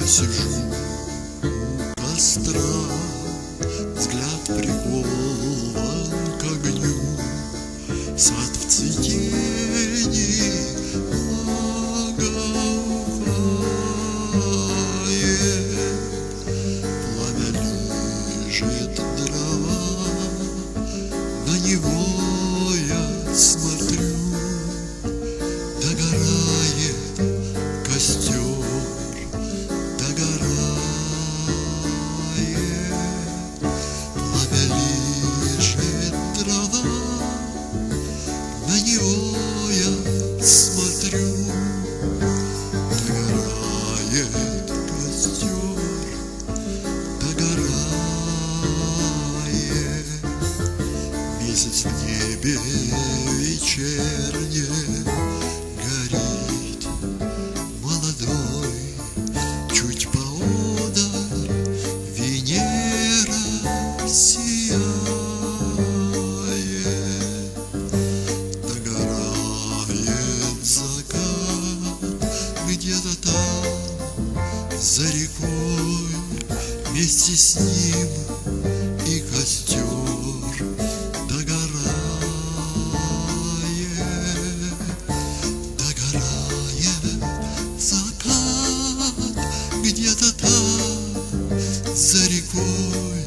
сижу у костра, взгляд прикован к огню, сад в цветении благоухает, пламя лежит дрова, на него я смотрю, догорает костер, догорает, пламя лежит дрова, на него я смотрю, догорает костер, догорает, месяц в небе вечернем горит, молодой, чуть поодаль Венера сияет, догорает закат где-то там за рекой, вместе с ним и костер догорает, догорает закат где-то там за рекой,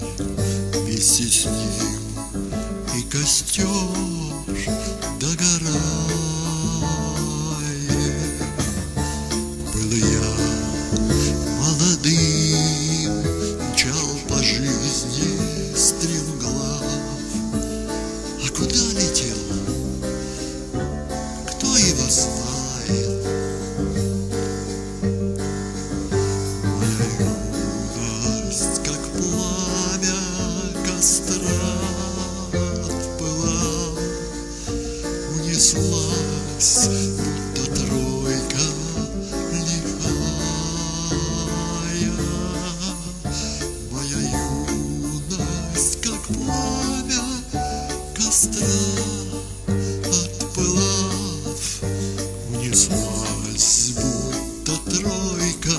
вместе с ним и костер догорает. Был я молодым, мчал по жизни стремглав, а куда летел, кто его знает? Моя юность, как пламя костра, отпыла, унеслась, будто тройка лихая. Моя юность, как пламя костра, отпылав, унеслась, будто тройка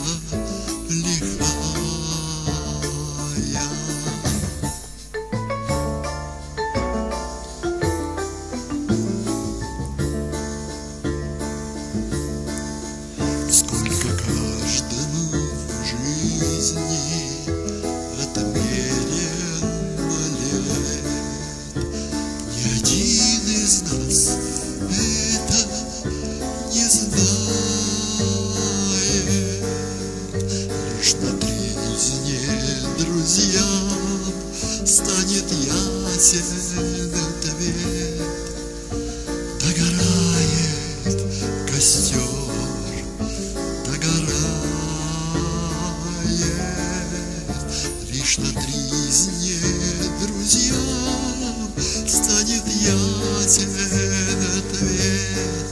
лихая. Сколько каждому в жизни отмерено лет, ни один из нас это не знает. Лишь на тризне друзьям станет ясен ответ. Догорает костер, догорает, лишь на тризне друзьям станет ясен ответ.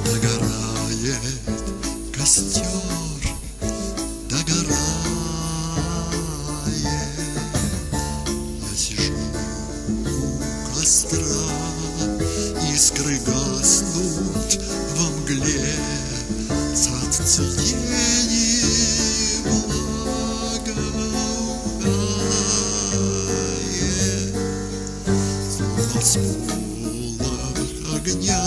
Догорает костер, догорает. Я сижу у костра, искры гаснут во мгле, сад в цветении благоухает, словно сполох огня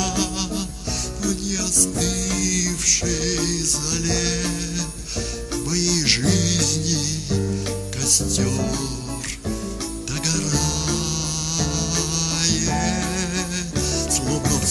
в неостывшей зале моей жизни костер догорает, словно в